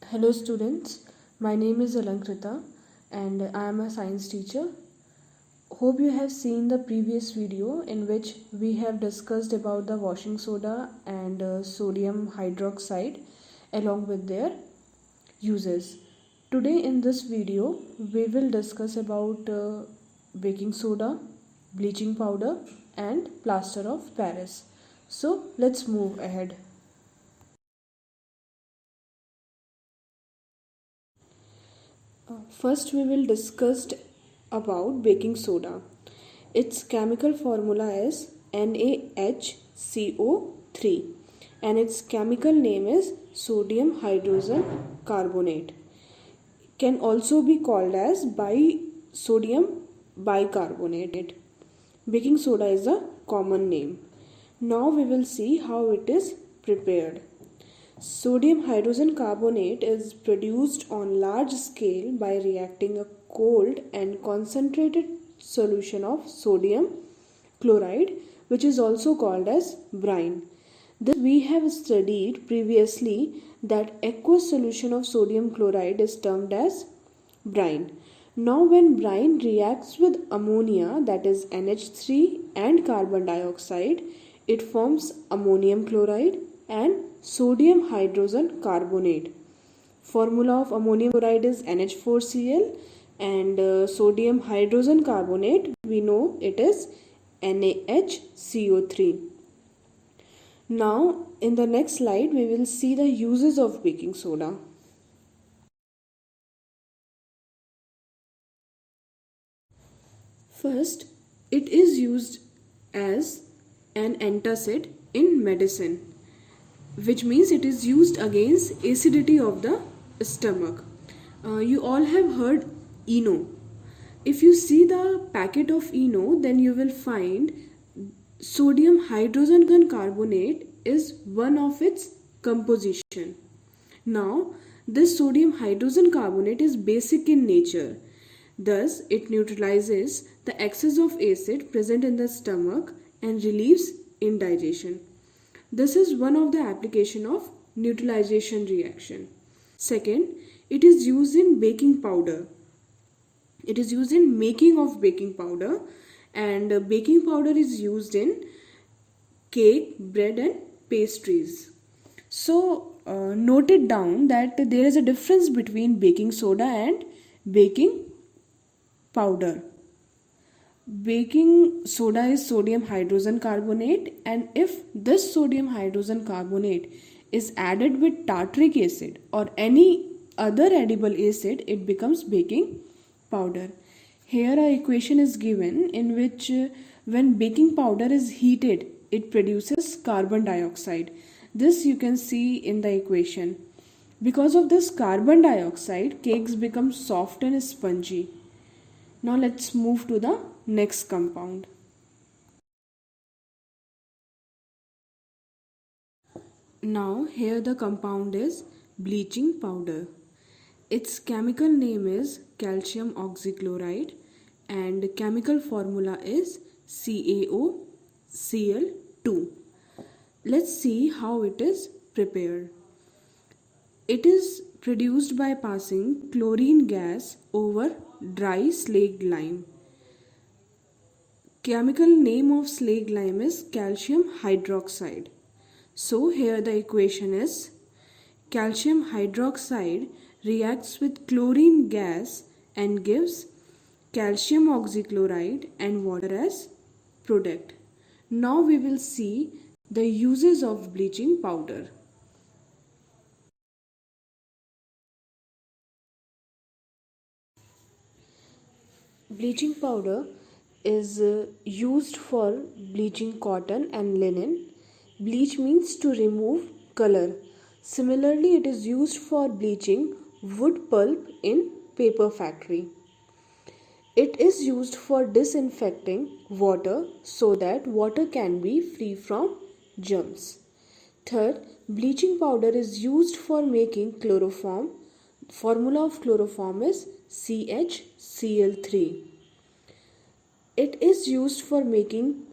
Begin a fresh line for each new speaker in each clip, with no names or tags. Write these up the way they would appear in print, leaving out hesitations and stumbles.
Hello students, my name is Alankrita and I am a science teacher. Hope you have seen the previous video in which we have discussed about the washing soda and sodium hydroxide along with their uses. Today in this video we will discuss about baking soda, bleaching powder and plaster of Paris. So let's move ahead. First, we will discuss about baking soda. Its chemical formula is NaHCO3 and its chemical name is sodium hydrogen carbonate. Can also be called as sodium bicarbonate. Baking soda is a common name. Now we will see how it is prepared. Sodium hydrogen carbonate is produced on large scale by reacting a cold and concentrated solution of sodium chloride, which is also called as brine. This we have studied previously that aqueous solution of sodium chloride is termed as brine. Now when brine reacts with ammonia, that is NH3, and carbon dioxide, it forms ammonium chloride and sodium hydrogen carbonate. Formula of ammonium chloride is NH4Cl and sodium hydrogen carbonate, we know it is NaHCO3. Now in the next slide we will see the uses of baking soda. First, it is used as an antacid in medicine, which means it is used against acidity of the stomach. You all have heard Eno. If you see the packet of Eno, then you will find sodium hydrogen carbonate is one of its composition. Now, this sodium hydrogen carbonate is basic in nature. Thus, it neutralizes the excess of acid present in the stomach and relieves indigestion. This is one of the application of neutralization reaction. Second, it is used in baking powder. It is used in making of baking powder, and baking powder is used in cake, bread and pastries. So note it down that there is a difference between baking soda and baking powder. Baking soda is sodium hydrogen carbonate, and if this sodium hydrogen carbonate is added with tartaric acid or any other edible acid, it becomes baking powder. Here a equation is given in which when baking powder is heated, it produces carbon dioxide. This you can see in the equation. Because of this carbon dioxide, cakes become soft and spongy. Now let's move to the next compound. Now here the compound is bleaching powder. Its chemical name is calcium oxychloride and chemical formula is CaOCl2. Let's see how it is prepared. It is produced by passing chlorine gas over dry slaked lime. Chemical name of slaked lime is calcium hydroxide. So here the equation is calcium hydroxide reacts with chlorine gas and gives calcium oxychloride and water as product. Now we will see the uses of bleaching powder. Bleaching powder is used for bleaching cotton and linen. Bleach means to remove color. Similarly, it is used for bleaching wood pulp in paper factory. It is used for disinfecting water so that water can be free from germs. Third, bleaching powder is used for making chloroform. Formula of chloroform is CHCl3. It is used for making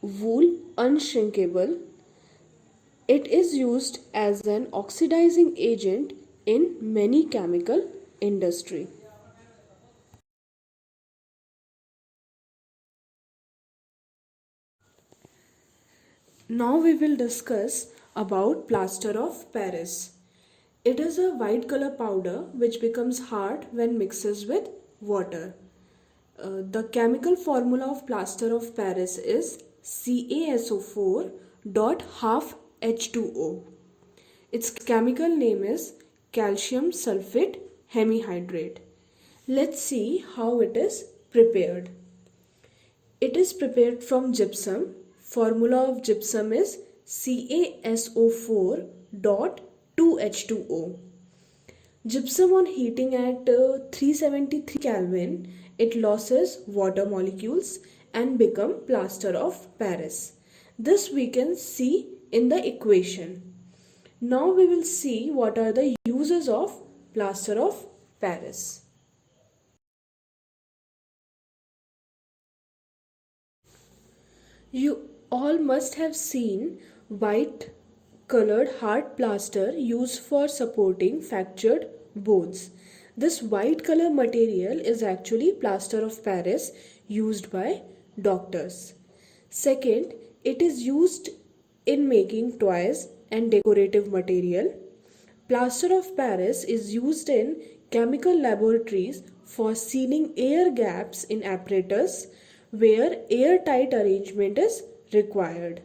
wool unshrinkable. It is used as an oxidizing agent in many chemical industry. Now we will discuss about plaster of Paris. It is a white color powder which becomes hard when mixes with water. The chemical formula of plaster of Paris is CaSO4 dot half H2O. Its chemical name is calcium sulfate hemihydrate. Let's see how it is prepared. It is prepared from gypsum. Formula of gypsum is CaSO4 dot 2H2O. Gypsum on heating at 373 Kelvin, it loses water molecules and become plaster of Paris. This we can see in the equation. Now we will see what are the uses of plaster of Paris. You all must have seen white colored hard plaster used for supporting fractured bones. This white color material is actually plaster of Paris used by doctors. Second, it is used in making toys and decorative material. Plaster of Paris is used in chemical laboratories for sealing air gaps in apparatus where airtight arrangement is required.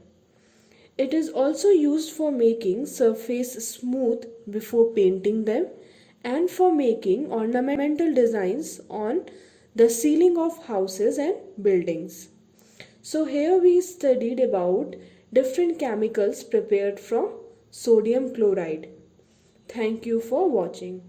It is also used for making surface smooth before painting them and for making ornamental designs on the ceiling of houses and buildings. So here we studied about different chemicals prepared from sodium chloride. Thank you for watching.